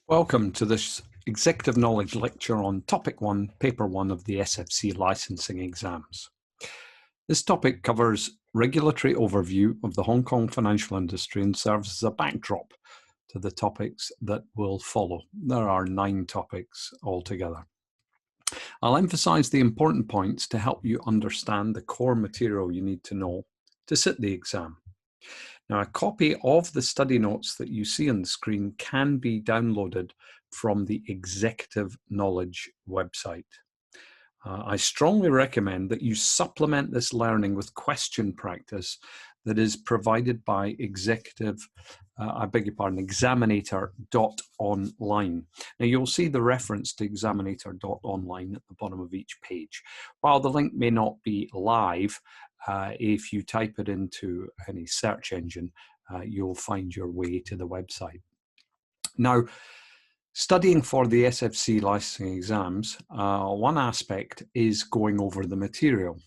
Welcome to this Executive Knowledge lecture on Topic 1, Paper 1 of the SFC licensing exams. This topic covers regulatory overview of the Hong Kong financial industry and serves as a backdrop to the topics that will follow. There are 9 topics altogether. I'll emphasize the important points to help you understand the core material you need to know to sit the exam. Now, a copy of the study notes that you see on the screen can be downloaded from the Executive Knowledge website. I strongly recommend that you supplement this learning with question practice that is provided by Examinator.online. Now, you'll see the reference to Examinator.online at the bottom of each page. While the link may not be live, if you type it into any search engine, you'll find your way to the website. Now, studying for the SFC licensing exams, one aspect is going over the material,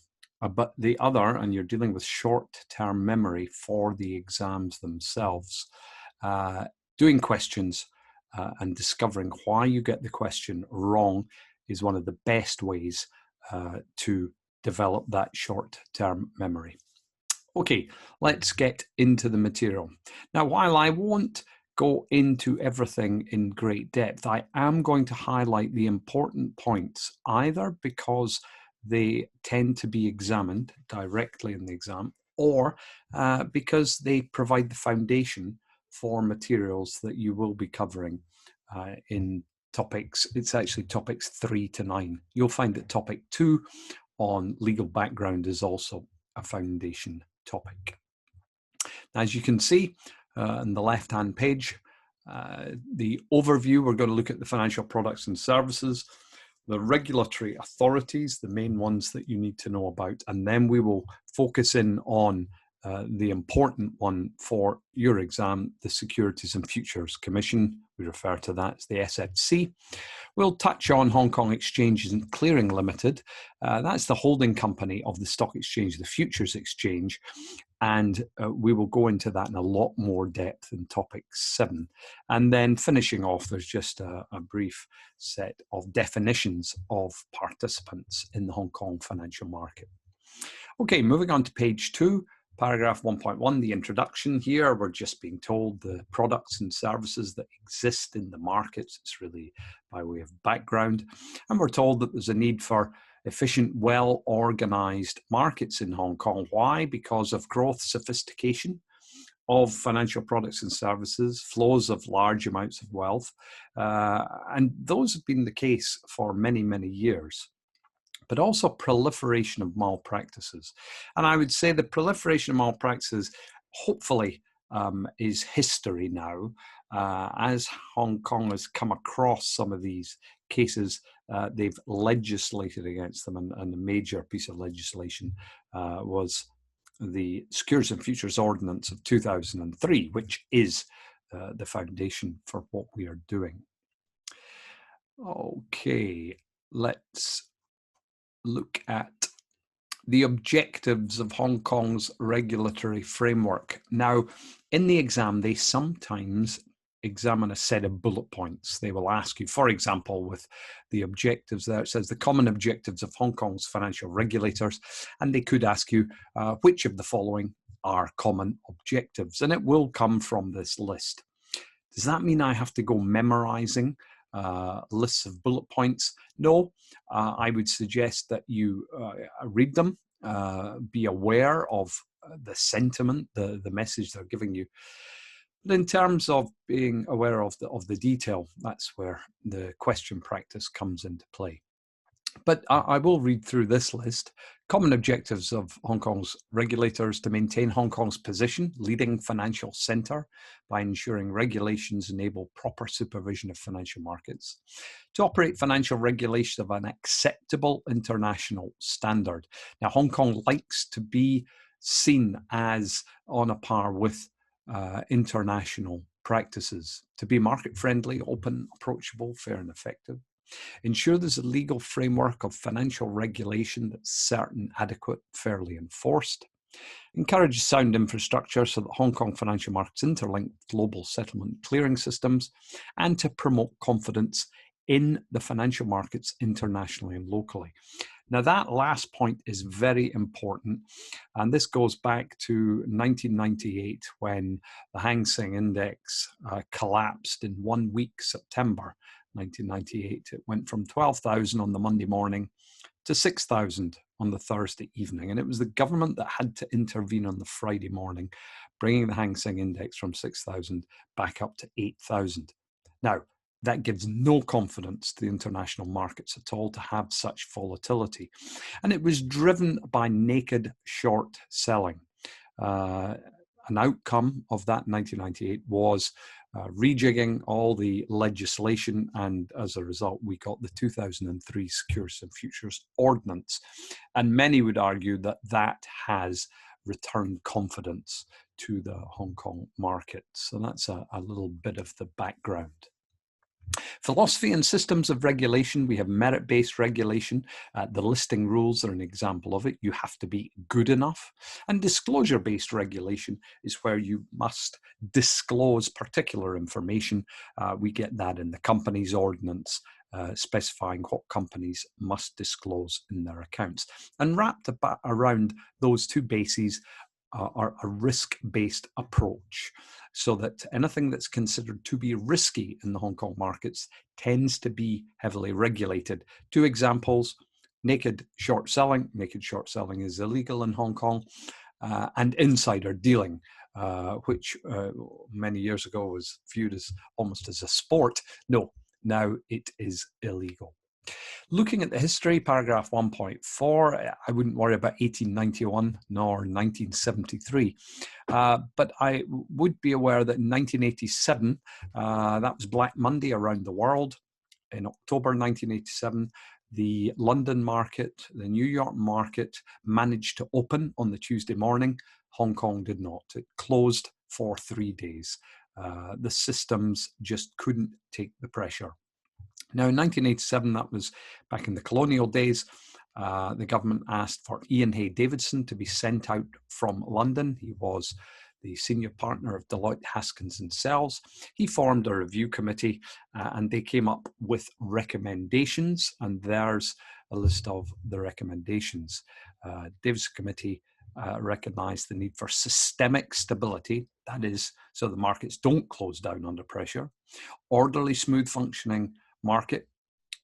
but the other, and you're dealing with short-term memory for the exams themselves, doing questions and discovering why you get the question wrong is one of the best ways to develop that short-term memory. Okay, let's get into the material. Now, while I won't go into everything in great depth, I am going to highlight the important points, either because they tend to be examined directly in the exam, or because they provide the foundation for materials that you will be covering in topics. It's actually topics 3 to 9. You'll find that topic 2 on legal background is also a foundation topic. As you can see on the left-hand page, the overview, we're going to look at the financial products and services, the regulatory authorities, the main ones that you need to know about, and then we will focus in on the important one for your exam, the Securities and Futures Commission. We refer to that as the SFC. We'll touch on Hong Kong Exchanges and Clearing Limited. That's the holding company of the stock exchange, the Futures Exchange, and we will go into that in a lot more depth in topic 7. And then finishing off, there's just a brief set of definitions of participants in the Hong Kong financial market. Okay, moving on to page 2. Paragraph 1.1, the introduction. Here, we're just being told the products and services that exist in the markets. It's really by way of background. And we're told that there's a need for efficient, well-organized markets in Hong Kong. Why? Because of growth, sophistication of financial products and services, flows of large amounts of wealth. And those have been the case for many, many years. But also proliferation of malpractices. And I would say the proliferation of malpractices hopefully is history now. As Hong Kong has come across some of these cases, they've legislated against them, and a major piece of legislation was the Securities and Futures Ordinance of 2003, which is the foundation for what we are doing. Okay, let's look at the objectives of Hong Kong's regulatory framework. Now, in the exam, they sometimes examine a set of bullet points. They will ask you, for example, with the objectives there, it says the common objectives of Hong Kong's financial regulators, and they could ask you which of the following are common objectives, and it will come from this list. Does that mean I have to go memorizing lists of bullet points? No, I would suggest that you read them, be aware of the sentiment, the message they're giving you. But in terms of being aware of the detail, that's where the question practice comes into play. But I will read through this list. Common objectives of Hong Kong's regulators: to maintain Hong Kong's position, leading financial centre, by ensuring regulations enable proper supervision of financial markets. To operate financial regulation of an acceptable international standard. Now, Hong Kong likes to be seen as on a par with international practices. To be market friendly, open, approachable, fair and effective. Ensure there's a legal framework of financial regulation that's certain, adequate, fairly enforced. Encourages sound infrastructure so that Hong Kong financial markets interlink with global settlement clearing systems, and to promote confidence in the financial markets internationally and locally. Now, that last point is very important, and this goes back to 1998 when the Hang Seng Index collapsed in 1 week, September 1998. It went from 12,000 on the Monday morning to 6,000 on the Thursday evening, and it was the government that had to intervene on the Friday morning, bringing the Hang Seng Index from 6,000 back up to 8,000. Now, that gives no confidence to the international markets at all to have such volatility. And it was driven by naked short selling. An outcome of that 1998 was rejigging all the legislation, and as a result, we got the 2003 Securities and Futures Ordinance. And many would argue that that has returned confidence to the Hong Kong market. So that's a little bit of the background. Philosophy and systems of regulation. We have merit-based regulation. The listing rules are an example of it. You have to be good enough. And disclosure-based regulation is where you must disclose particular information. We get that in the company's ordinance, specifying what companies must disclose in their accounts. And wrapped around those two bases are a risk-based approach, so that anything that's considered to be risky in the Hong Kong markets tends to be heavily regulated. Two examples: naked short selling. Naked short selling is illegal in Hong Kong, and insider dealing, which many years ago was viewed as almost as a sport. No, now it is illegal. Looking at the history, paragraph 1.4, I wouldn't worry about 1891 nor 1973, but I would be aware that in 1987, that was Black Monday around the world. In October 1987, the London market, the New York market managed to open on the Tuesday morning. Hong Kong did not. It closed for 3 days. The systems just couldn't take the pressure. Now, in 1987, that was back in the colonial days, the government asked for Ian Hay Davidson to be sent out from London. He was the senior partner of Deloitte Haskins and Sells. He formed a review committee, and they came up with recommendations, and there's a list of the recommendations. Davidson Committee recognized the need for systemic stability, that is, so the markets don't close down under pressure, orderly, smooth functioning market,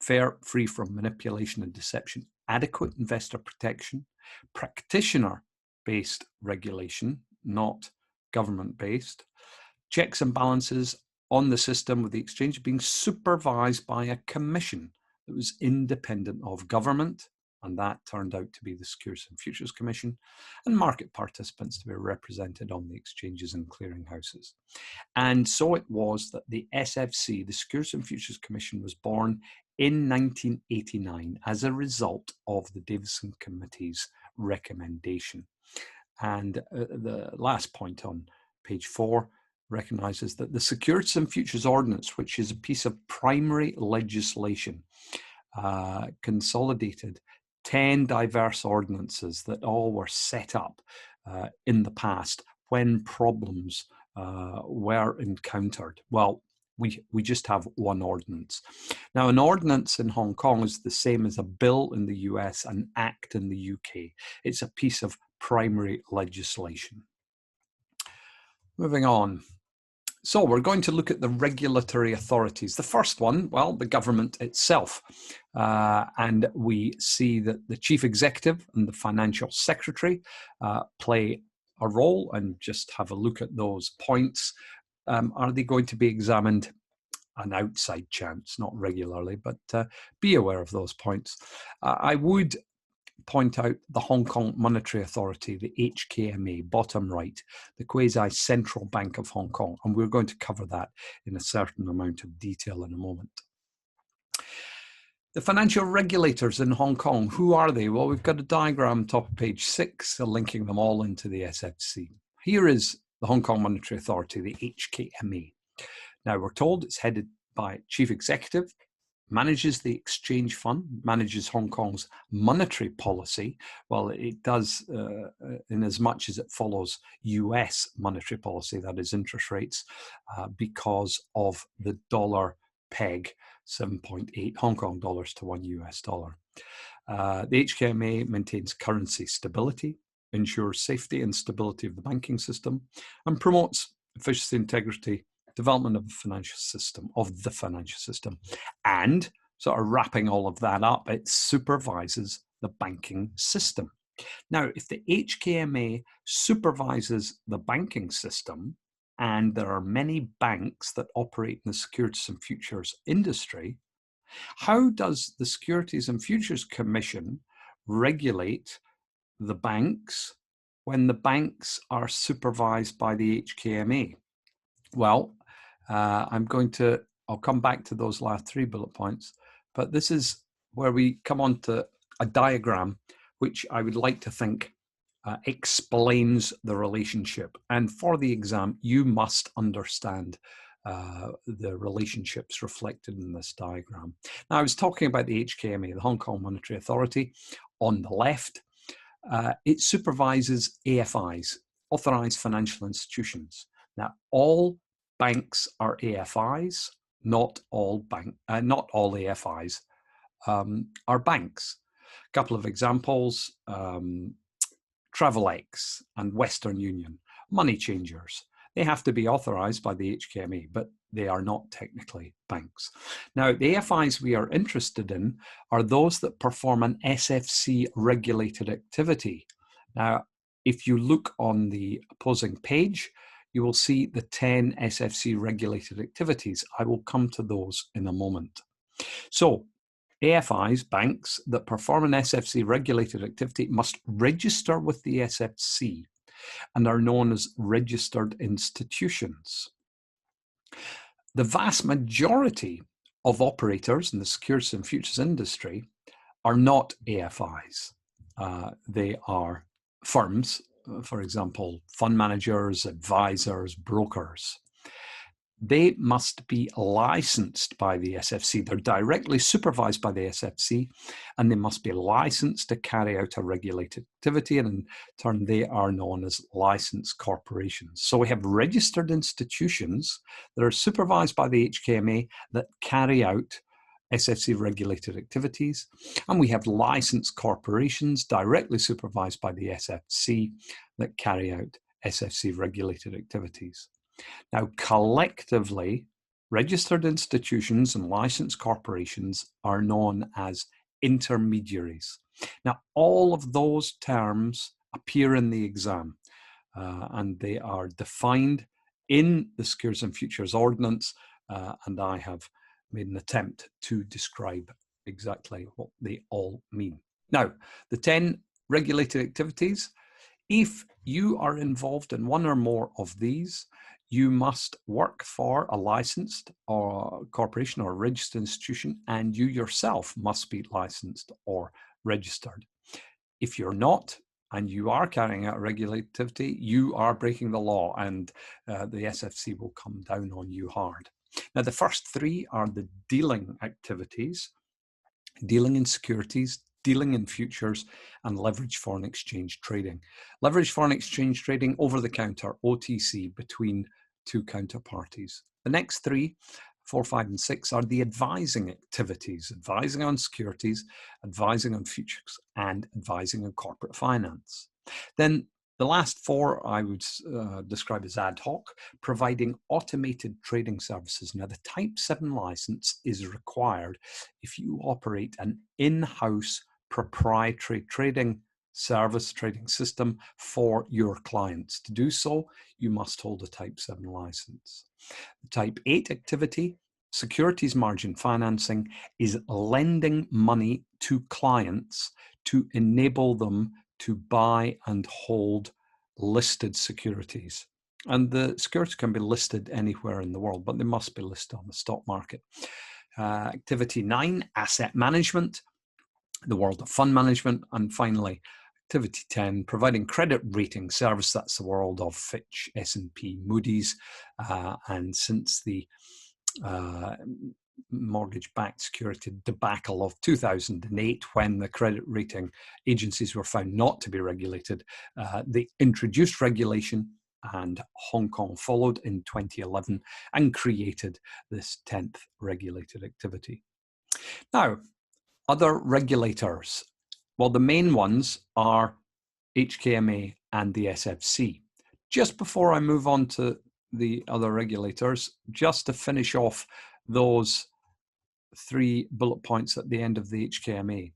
fair, free from manipulation and deception, adequate investor protection, practitioner-based regulation, not government-based, checks and balances on the system, with the exchange being supervised by a commission that was independent of government, and that turned out to be the Securities and Futures Commission, and market participants to be represented on the exchanges and clearinghouses. And so it was that the SFC, the Securities and Futures Commission, was born in 1989 as a result of the Davidson Committee's recommendation. And the last point on page 4 recognizes that the Securities and Futures Ordinance, which is a piece of primary legislation, consolidated 10 diverse ordinances that all were set up in the past when problems were encountered. Well, we just have one ordinance. Now, an ordinance in Hong Kong is the same as a bill in the US, an act in the UK. It's a piece of primary legislation. Moving on. So we're going to look at the regulatory authorities. The first one, well, the government itself. And we see that the chief executive and the financial secretary play a role, and just have a look at those points. Are they going to be examined? An outside chance, not regularly, but be aware of those points. I would point out the Hong Kong Monetary Authority, the HKMA, bottom right, the quasi-central bank of Hong Kong, and we're going to cover that in a certain amount of detail in a moment. The financial regulators in Hong Kong, who are they? Well, we've got a diagram top of page 6 linking them all into the SFC. Here is the Hong Kong Monetary Authority, the HKMA. Now, we're told it's headed by Chief Executive, manages the exchange fund, manages Hong Kong's monetary policy. Well, it does in as much as it follows US monetary policy, that is interest rates, because of the dollar peg, 7.8 Hong Kong dollars to one US dollar. The HKMA maintains currency stability, ensures safety and stability of the banking system, and promotes efficiency, integrity, development of the financial system, and sort of wrapping all of that up, it supervises the banking system. Now, if the HKMA supervises the banking system, and there are many banks that operate in the Securities and Futures industry, how does the Securities and Futures Commission regulate the banks when the banks are supervised by the HKMA? Well, I'll come back to those last 3 bullet points, but this is where we come on to a diagram which I would like to think explains the relationship. And for the exam, you must understand the relationships reflected in this diagram. Now, I was talking about the HKMA, the Hong Kong Monetary Authority, on the left. It supervises AFIs, authorized financial institutions. Now, all banks are AFIs, not all AFIs are banks. A couple of examples, TravelX and Western Union, money changers. They have to be authorized by the HKMA, but they are not technically banks. Now, the AFIs we are interested in are those that perform an SFC regulated activity. Now, if you look on the opposing page, you will see the 10 SFC regulated activities. I will come to those in a moment. So, AFIs, banks that perform an SFC regulated activity, must register with the SFC and are known as registered institutions. The vast majority of operators in the securities and futures industry are not AFIs. They are firms, for example, fund managers, advisors, brokers. They must be licensed by the SFC. They're directly supervised by the SFC, and they must be licensed to carry out a regulated activity, and in turn, they are known as licensed corporations. So we have registered institutions that are supervised by the HKMA that carry out SFC regulated activities, and we have licensed corporations directly supervised by the SFC that carry out SFC regulated activities. Now, collectively, registered institutions and licensed corporations are known as intermediaries. Now, all of those terms appear in the exam, and they are defined in the Securities and Futures Ordinance, and I have made an attempt to describe exactly what they all mean. Now, the 10 regulated activities, if you are involved in one or more of these, you must work for a licensed or corporation or registered institution, and you yourself must be licensed or registered. If you're not, and you are carrying out a regulated activity, you are breaking the law, and the SFC will come down on you hard. Now, the first 3 are the dealing activities: dealing in securities, dealing in futures, and leveraged foreign exchange trading. Leveraged foreign exchange trading over the counter, OTC, between 2 counterparties. The next 3, 4, 5, and 6 are the advising activities: advising on securities, advising on futures, and advising on corporate finance. Then the last 4 I would describe as ad hoc, providing automated trading services. Now, the Type 7 license is required if you operate an in-house proprietary trading service, trading system for your clients. To do so, you must hold a Type 7 license. The Type 8 activity, securities margin financing, is lending money to clients to enable them to buy and hold listed securities. And the securities can be listed anywhere in the world, but they must be listed on the stock market. Activity 9, asset management, the world of fund management. And finally, activity 10, providing credit rating service. That's the world of Fitch, S&P, Moody's. And since the mortgage-backed security debacle of 2008, when the credit rating agencies were found not to be regulated. They introduced regulation, and Hong Kong followed in 2011 and created this 10th regulated activity. Now, other regulators. Well, the main ones are HKMA and the SFC. Just before I move on to the other regulators, just to finish off those 3 bullet points at the end of the HKMA.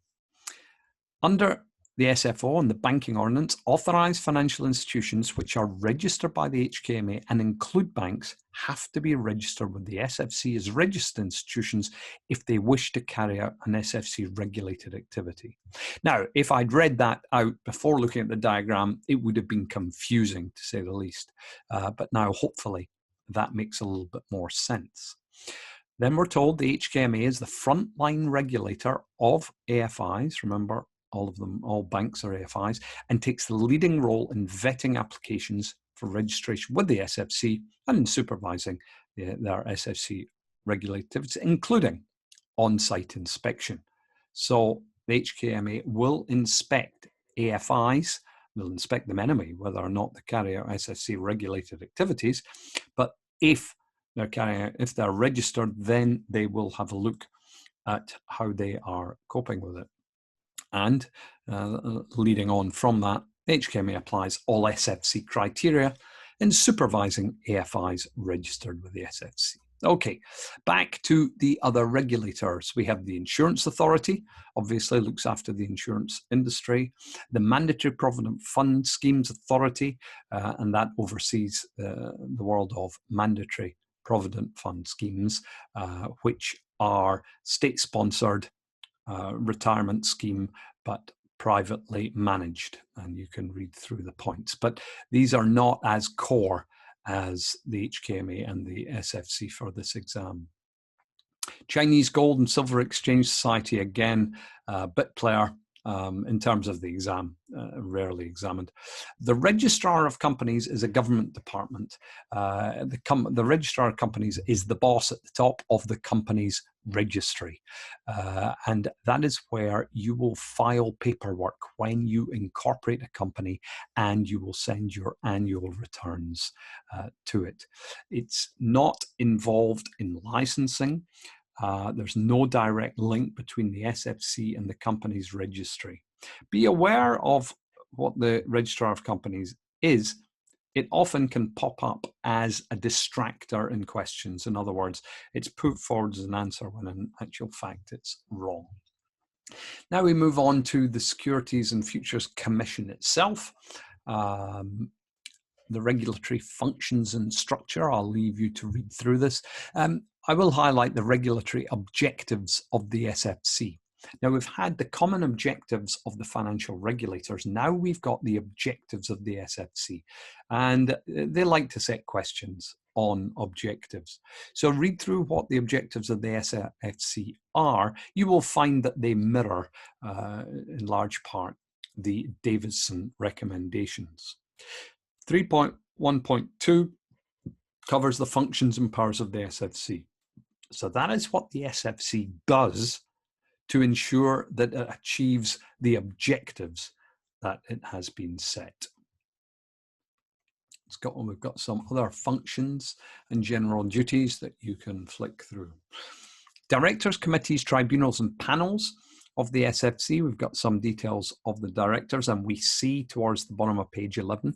Under the SFO and the Banking Ordinance, authorised financial institutions which are registered by the HKMA and include banks have to be registered with the SFC as registered institutions if they wish to carry out an SFC regulated activity. Now, if I'd read that out before looking at the diagram, it would have been confusing, to say the least. But now, hopefully, that makes a little bit more sense. Then we're told the HKMA is the frontline regulator of AFIs. Remember, all banks are AFIs, and takes the leading role in vetting applications for registration with the SFC and in supervising their SFC regulated activities, including on-site inspection. So the HKMA will inspect AFIs, will inspect them anyway, whether or not they carry out SFC regulated activities. But if they're registered, then they will have a look at how they are coping with it. And leading on from that, HKMA applies all SFC criteria in supervising AFIs registered with the SFC. Okay, back to the other regulators. We have the Insurance Authority, obviously looks after the insurance industry, the Mandatory Provident Fund Schemes Authority, and that oversees the world of mandatory provident fund schemes, which are state-sponsored retirement scheme, but privately managed, and you can read through the points. But these are not as core as the HKMA and the SFC for this exam. Chinese Gold and Silver Exchange Society, again, bit player in terms of the exam, rarely examined. The Registrar of Companies is a government department. The Registrar of Companies is the boss at the top of the company's registry. And that is where you will file paperwork when you incorporate a company, and you will send your annual returns to it. It's not involved in licensing. There's no direct link between the SFC and the company's registry. Be aware of what the Registrar of Companies is. It often can pop up as a distractor in questions. In other words, it's put forward as an answer when in actual fact it's wrong. Now we move on to the Securities and Futures Commission itself. The regulatory functions and structure, I'll leave you to read through this. I will highlight the regulatory objectives of the SFC. Now, we've had the common objectives of the financial regulators. Now we've got the objectives of the SFC, and they like to set questions on objectives. So read through what the objectives of the SFC are. You will find that they mirror, in large part, the Davidson recommendations. 3.1.2 covers the functions and powers of the SFC. So that is what the SFC does to ensure that it achieves the objectives that it has been set. We've got some other functions and general duties that you can flick through. Directors, committees, tribunals, and panels of the SFC. We've got some details of the directors, and we see towards the bottom of page 11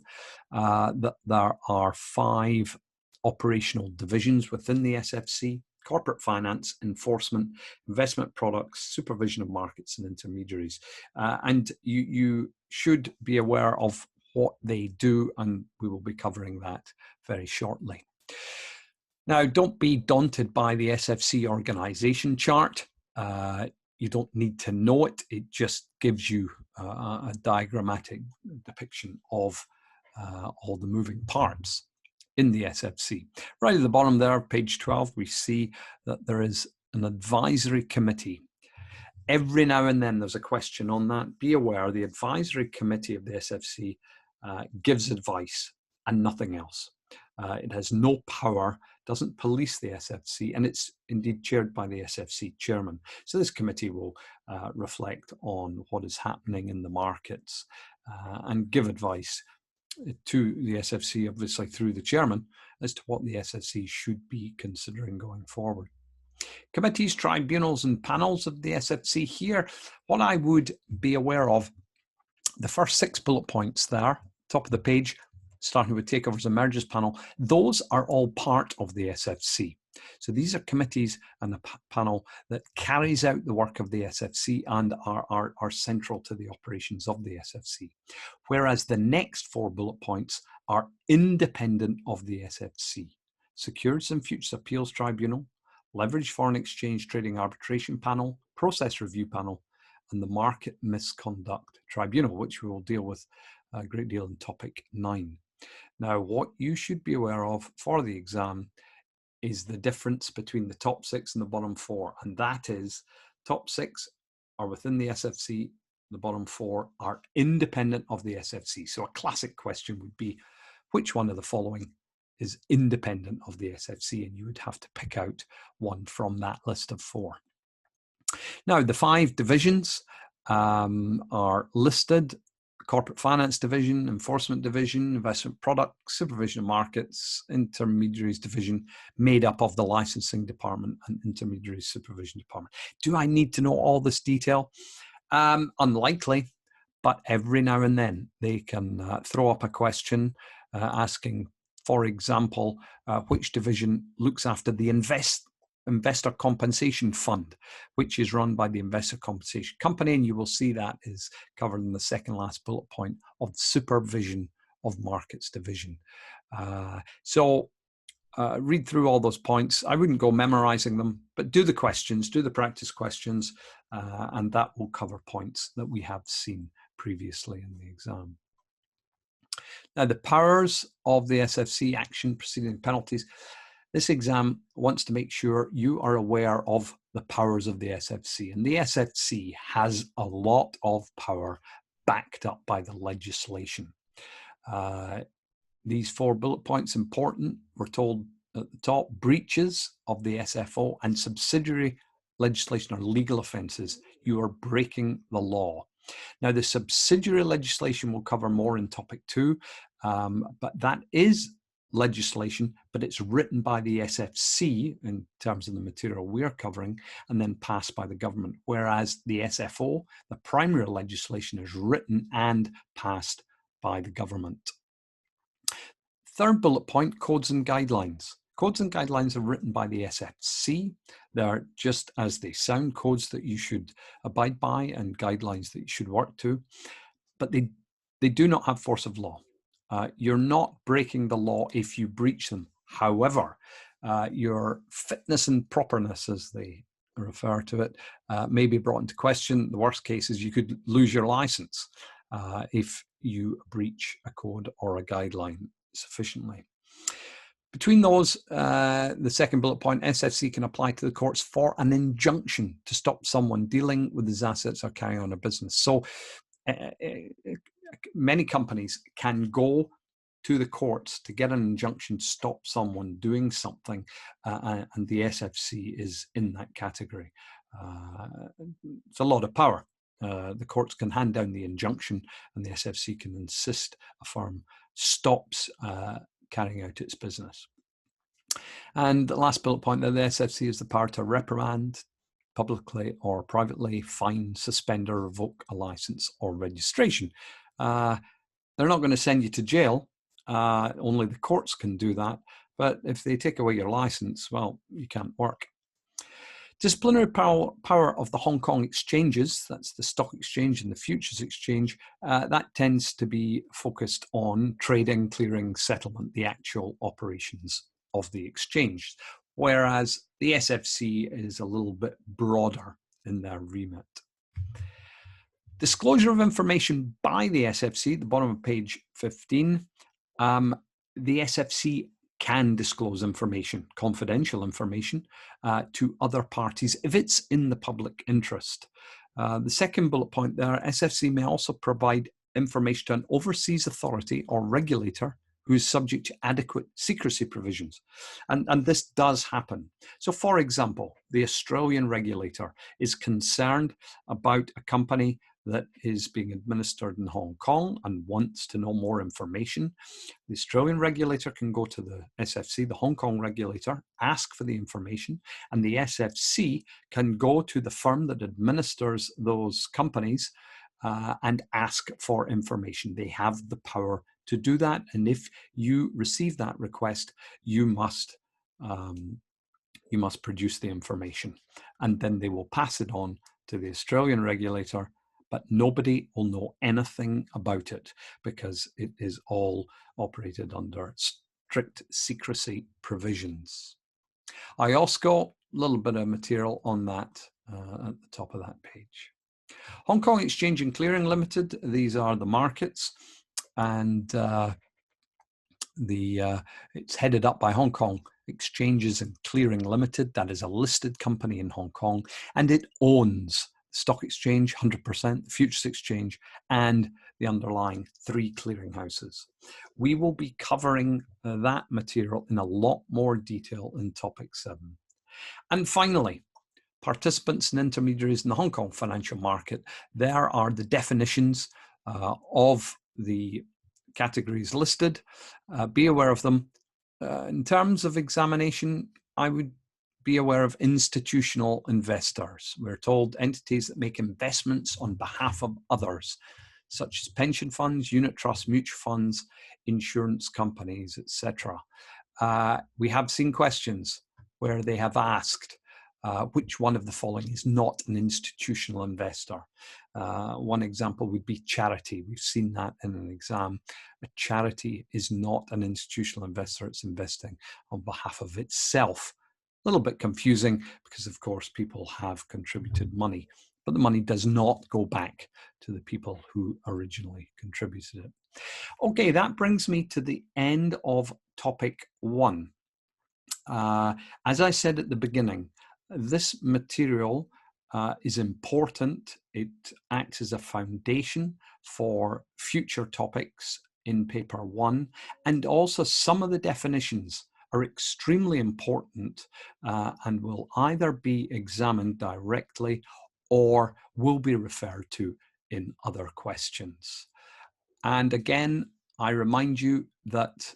that there are 5 operational divisions within the SFC: corporate finance, enforcement, investment products, supervision of markets, and intermediaries. And you should be aware of what they do, and we will be covering that very shortly. Now, don't be daunted by the SFC organization chart. You don't need to know it. It just gives you a diagrammatic depiction of all the moving parts in the SFC. Right at the bottom there, page 12, we see that there is an advisory committee. Every now and then there's a question on that. Be aware the advisory committee of the SFC gives advice and nothing else. It has no power doesn't police the SFC, and it's indeed chaired by the SFC chairman. So this committee will reflect on what is happening in the markets and give advice to the SFC, obviously through the chairman, as to what the SFC should be considering going forward. Committees, tribunals and panels of the SFC here, what I would be aware of, the first 6 bullet points there, top of the page, starting with Takeovers and Mergers panel, those are all part of the SFC. So these are committees and a panel that carries out the work of the SFC and are central to the operations of the SFC. Whereas the next 4 bullet points are independent of the SFC. Securities and Futures Appeals Tribunal, Leveraged Foreign Exchange Trading Arbitration Panel, Process Review Panel, and the Market Misconduct Tribunal, which we will deal with a great deal in topic 9. Now, what you should be aware of for the exam is the difference between the top 6 and the bottom 4, and that is top 6 are within the SFC, the bottom 4 are independent of the SFC. So a classic question would be, which one of the following is independent of the SFC? And you would have to pick out one from that list of 4. Now, the 5 divisions are listed: Corporate Finance Division, Enforcement Division, Investment Product, Supervision of Markets, Intermediaries Division, made up of the Licensing Department and Intermediaries Supervision Department. Do I need to know all this detail? Unlikely, but every now and then they can throw up a question asking, for example, which division looks after the Investor Compensation Fund, which is run by the Investor Compensation Company, and you will see that is covered in the second last bullet point of the Supervision of Markets Division. So read through all those points. I wouldn't go memorizing them, but do the questions, do the practice questions, and that will cover points that we have seen previously in the exam. Now, the powers of the SFC: action, proceeding, penalties. This exam wants to make sure you are aware of the powers of the SFC. And the SFC has a lot of power backed up by the legislation. These 4 bullet points important. We're told at the top, breaches of the SFO and subsidiary legislation are legal offences. You are breaking the law. Now, the subsidiary legislation will cover more in topic 2, but that is legislation, but it's written by the SFC in terms of the material we're covering and then passed by the government, whereas the SFO, the primary legislation, is written and passed by the government. 3rd bullet point, codes and guidelines. Codes and guidelines are written by the SFC. They're just as they sound, codes that you should abide by and guidelines that you should work to, but they do not have force of law. You're not breaking the law if you breach them. However, your fitness and properness, as they refer to it, may be brought into question. The worst case is you could lose your license if you breach a code or a guideline sufficiently. Between those, the 2nd bullet point, SFC can apply to the courts for an injunction to stop someone dealing with his assets or carrying on a business. So many companies can go to the courts to get an injunction to stop someone doing something, and the SFC is in that category. It's a lot of power. The courts can hand down the injunction, and the SFC can insist a firm stops carrying out its business. And the last bullet point there, the SFC has the power to reprimand, publicly or privately, fine, suspend or revoke a license or registration. They're not going to send you to jail. Only the courts can do that. But if they take away your license, well, you can't work. Disciplinary power of the Hong Kong exchanges, that's the stock exchange and the futures exchange, that tends to be focused on trading, clearing, settlement, the actual operations of the exchange, whereas the SFC is a little bit broader in their remit. Disclosure of information by the SFC, the bottom of page 15. The SFC can disclose information, confidential information, to other parties if it's in the public interest. The second bullet point there, SFC may also provide information to an overseas authority or regulator who is subject to adequate secrecy provisions. And this does happen. So for example, the Australian regulator is concerned about a company that is being administered in Hong Kong and wants to know more information. The Australian regulator can go to the SFC, the Hong Kong regulator, ask for the information, and the SFC can go to the firm that administers those companies and ask for information. They have the power to do that, and if you receive that request, you must produce the information, and then they will pass it on to the Australian regulator, but nobody will know anything about it because it is all operated under strict secrecy provisions. IOSCO, a little bit of material on that at the top of that page. Hong Kong Exchange and Clearing Limited, these are the markets, and it's headed up by Hong Kong Exchanges and Clearing Limited. That is a listed company in Hong Kong, and it owns Stock Exchange 100%, Futures Exchange, and the underlying 3 clearing houses. We will be covering that material in a lot more detail in topic 7. And finally, participants and intermediaries in the Hong Kong financial market. There are the definitions of the categories listed. Be aware of them. In terms of examination, I would be aware of institutional investors. We're told entities that make investments on behalf of others, such as pension funds, unit trusts, mutual funds, insurance companies, etc. We have seen questions where they have asked, which one of the following is not an institutional investor? One example would be charity. We've seen that in an exam. A charity is not an institutional investor. It's investing on behalf of itself. A little bit confusing because, of course, people have contributed money, but the money does not go back to the people who originally contributed it. Okay, that brings me to the end of topic 1. As I said at the beginning, this material is important. It acts as a foundation for future topics in paper 1, and also some of the definitions are extremely important and will either be examined directly or will be referred to in other questions. And again, I remind you that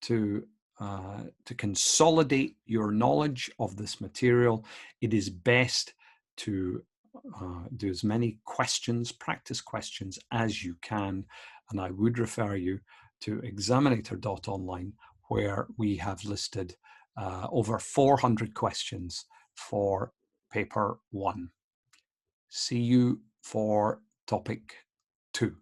to consolidate your knowledge of this material, it is best to do as many questions, practice questions as you can. And I would refer you to Examinator.online, where we have listed over 400 questions for paper 1. See you for topic 2.